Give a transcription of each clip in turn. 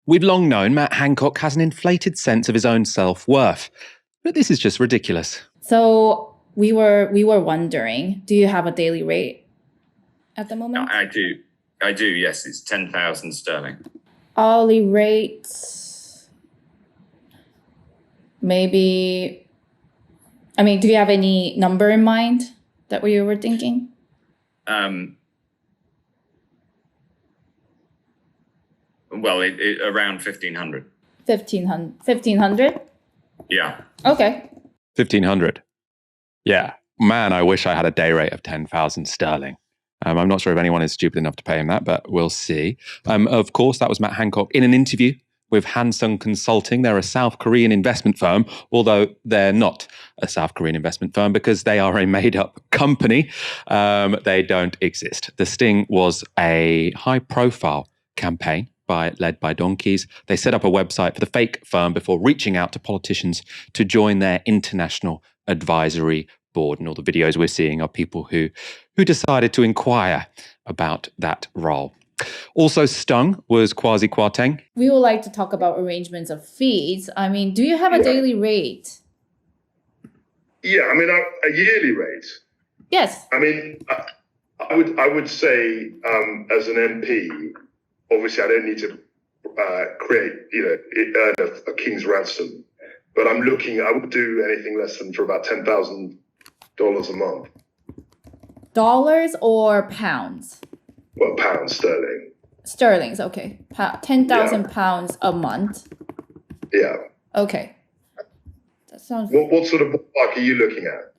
We've long known Matt Hancock has an inflated sense of his own self-worth. But this is just ridiculous. So we were wondering, do you have a daily rate at the moment? I do, yes. It's 10,000 sterling. Hourly rate, maybe... I mean, do you have any number in mind that you were thinking? Well, around 1,500. 1,500? Yeah. Okay. 1,500. Yeah. Man, I wish I had a day rate of 10,000 sterling. I'm not sure if anyone is stupid enough to pay him that, but we'll see. Of course, that was Matt Hancock in an interview with Hancock Consulting. They're a South Korean investment firm, although they're not a South Korean investment firm because they are a made-up company. They don't exist. The sting was a high-profile campaign led by donkeys. They set up a website for the fake firm before reaching out to politicians to join their international advisory board. And all the videos we're seeing are people who decided to inquire about that role. Also stung was Kwasi Kwarteng. We would like to talk about arrangements of fees. I mean, do you have a daily rate? Yeah, I mean, a yearly rate. Yes. I mean, I would say as an MP, obviously I don't need to earn a king's ransom, but I would do anything less than for about $10,000 a month. Dollars or pounds? Well, pounds sterling. Sterling's okay. 10,000 pounds a month. Yeah. Okay. That sounds. What sort of ballpark are you looking at?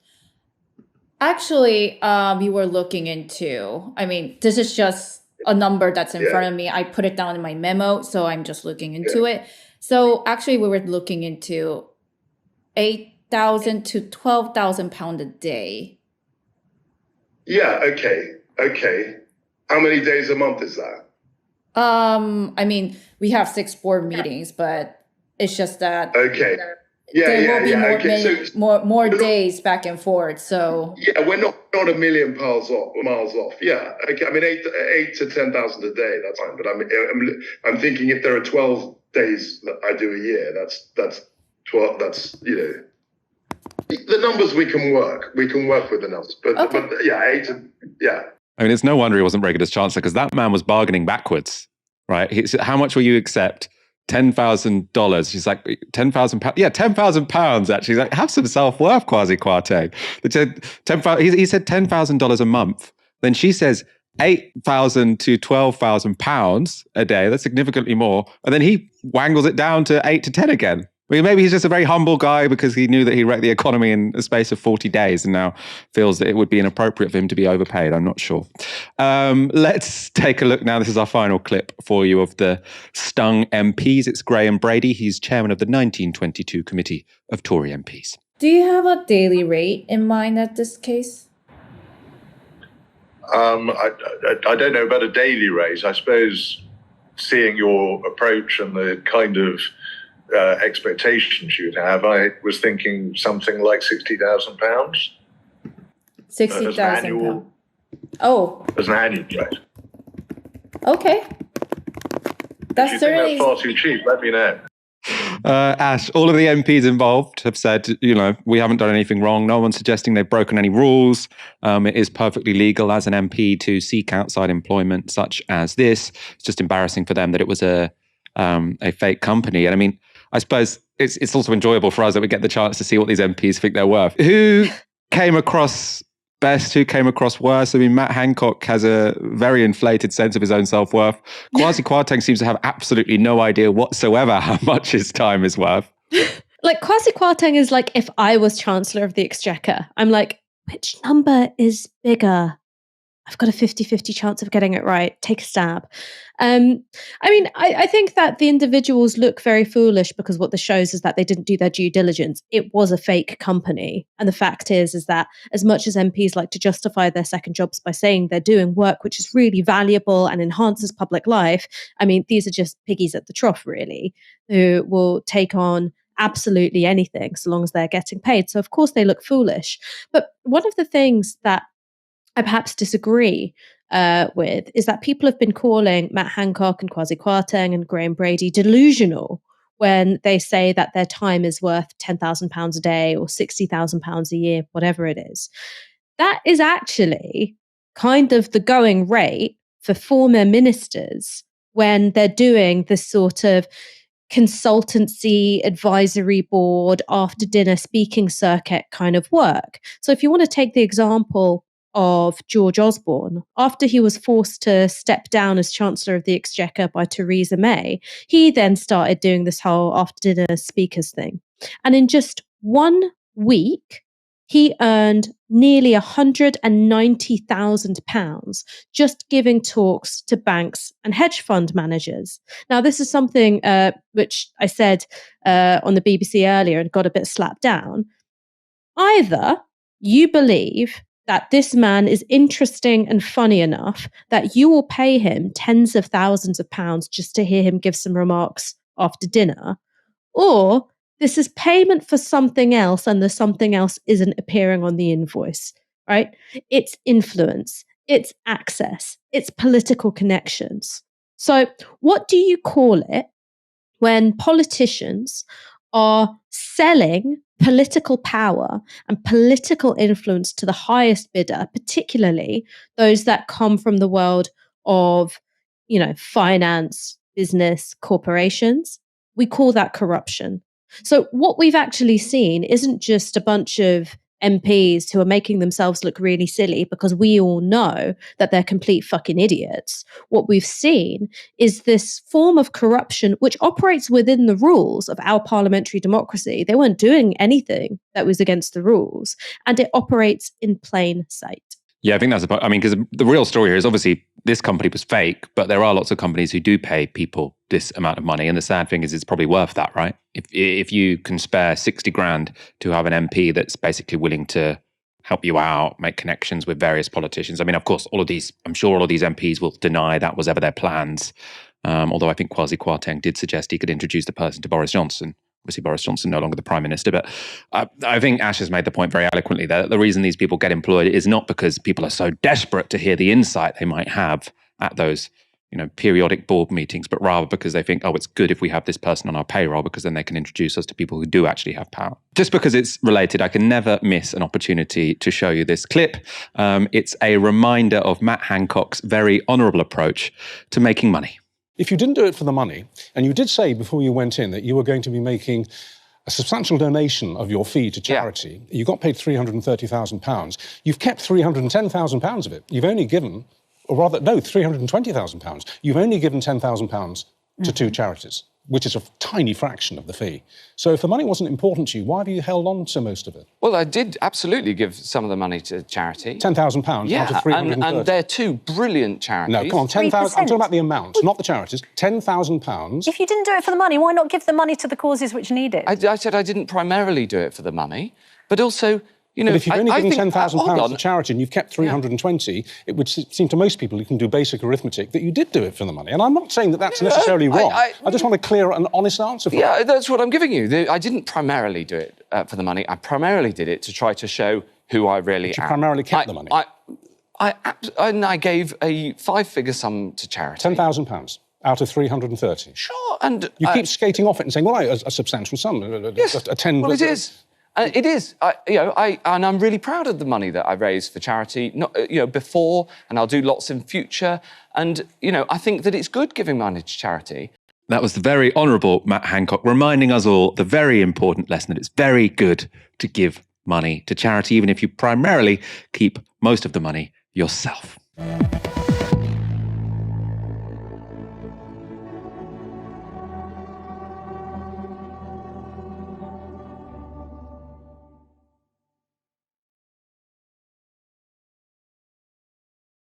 Actually, we were looking into. I mean, this is just a number that's in front of me. I put it down in my memo, so I'm just looking into it. So actually, we were looking into 8,000 to 12,000 pounds a day. Yeah. Okay. How many days a month is that? I mean, we have 6 board meetings, but it's just that. Okay. There will be more days back and forth. So yeah, we're not a million miles off. Yeah. Okay. I mean, 8 to 10,000 a day. That's fine. But I'm thinking if there are 12 days that I do a year, that's 12. That's the numbers we can work. We can work with the numbers. But yeah, 8 to yeah. I mean, it's no wonder he wasn't very good as chancellor because that man was bargaining backwards, right? How much will you accept? $10,000. She's like, 10,000 pounds. Yeah, 10,000 pounds, actually. He's like, have some self-worth, Kwasi Kwarteng. He said $10,000 a month. Then she says 8,000 to 12,000 pounds a day. That's significantly more. And then he wangles it down to 8 to 10 again. I mean, maybe he's just a very humble guy because he knew that he wrecked the economy in a space of 40 days and now feels that it would be inappropriate for him to be overpaid. I'm not sure. Let's take a look now. This is our final clip for you of the stung MPs. It's Graham Brady. He's chairman of the 1922 Committee of Tory MPs. Do you have a daily rate in mind at this case? I don't know about a daily rate. I suppose seeing your approach and the kind of expectations you'd have, I was thinking something like £60,000. 60,000 pounds. Oh. As an annual rate. Okay. That's if you certainly think that's far too cheap, let me know. Ash, all of the MPs involved have said, we haven't done anything wrong. No one's suggesting they've broken any rules. It is perfectly legal as an MP to seek outside employment such as this. It's just embarrassing for them that it was a fake company. And I mean, I suppose it's also enjoyable for us that we get the chance to see what these MPs think they're worth. Who came across best? Who came across worse? I mean, Matt Hancock has a very inflated sense of his own self-worth. Kwasi Kwarteng seems to have absolutely no idea whatsoever how much his time is worth. Like, Kwasi Kwarteng is like if I was Chancellor of the Exchequer. I'm like, which number is bigger? I've got a 50-50 chance of getting it right. Take a stab. I mean, I think that the individuals look very foolish because what this shows is that they didn't do their due diligence. It was a fake company. And the fact is that as much as MPs like to justify their second jobs by saying they're doing work which is really valuable and enhances public life, I mean, these are just piggies at the trough, really, who will take on absolutely anything so long as they're getting paid. So of course they look foolish. But one of the things that I perhaps disagree with is that people have been calling Matt Hancock and Kwasi Kwarteng and Graham Brady delusional when they say that their time is worth £10,000 a day or £60,000 a year, whatever it is. That is actually kind of the going rate for former ministers when they're doing this sort of consultancy, advisory board, after dinner speaking circuit kind of work. So if you want to take the example of George Osborne, after he was forced to step down as Chancellor of the Exchequer by Theresa May, he then started doing this whole after dinner speakers thing. And in just 1 week, he earned nearly £190,000 just giving talks to banks and hedge fund managers. Now, this is something which I said on the BBC earlier and got a bit slapped down. Either you believe that this man is interesting and funny enough that you will pay him tens of thousands of pounds just to hear him give some remarks after dinner, or this is payment for something else and the something else isn't appearing on the invoice, right? It's influence, it's access, it's political connections. So what do you call it when politicians are selling political power and political influence to the highest bidder, particularly those that come from the world of, finance, business, corporations? We call that corruption. So what we've actually seen isn't just a bunch of MPs who are making themselves look really silly because we all know that they're complete fucking idiots. What we've seen is this form of corruption which operates within the rules of our parliamentary democracy. They weren't doing anything that was against the rules, and it operates in plain sight. Yeah, I think that's about, because the real story here is obviously this company was fake, but there are lots of companies who do pay people this amount of money. And the sad thing is it's probably worth that, right? If you can spare 60 grand to have an MP that's basically willing to help you out, make connections with various politicians. Of course, I'm sure all of these MPs will deny that was ever their plans. Although I think Kwasi Kwarteng did suggest he could introduce the person to Boris Johnson. Obviously, Boris Johnson no longer the Prime Minister, but I think Ash has made the point very eloquently that the reason these people get employed is not because people are so desperate to hear the insight they might have at those, periodic board meetings, but rather because they think, it's good if we have this person on our payroll because then they can introduce us to people who do actually have power. Just because it's related, I can never miss an opportunity to show you this clip. It's a reminder of Matt Hancock's very honourable approach to making money. If you didn't do it for the money, and you did say before you went in that you were going to be making a substantial donation of your fee to charity, you got paid £330,000. You've kept £310,000 of it. You've only given, £320,000. You've only given £10,000 to 2 charities, which is a tiny fraction of the fee. So if the money wasn't important to you, why have you held on to most of it? Well, I did absolutely give some of the money to charity. £10,000 out of 330. And they're 2 brilliant charities. No, come on, 10,000. I'm talking about the amount, not the charities. £10,000. If you didn't do it for the money, why not give the money to the causes which need it? I said I didn't primarily do it for the money, but also, but if you've only given £10,000 to charity and you've kept 320, it would seem to most people who can do basic arithmetic that you did do it for the money. And I'm not saying that that's necessarily wrong. I just want a clear and honest answer for it. Yeah, that's what I'm giving you. I didn't primarily do it for the money. I primarily did it to try to show who I really am. You primarily kept the money? I gave a 5-figure sum to charity. £10,000 out of 330. Sure, and you keep skating off it and saying, well, a substantial sum. Yes, a 10. Well, it is. It is, and I'm really proud of the money that I raised for charity, before, and I'll do lots in future. And, I think that it's good giving money to charity. That was the very honourable Matt Hancock reminding us all the very important lesson that it's very good to give money to charity, even if you primarily keep most of the money yourself.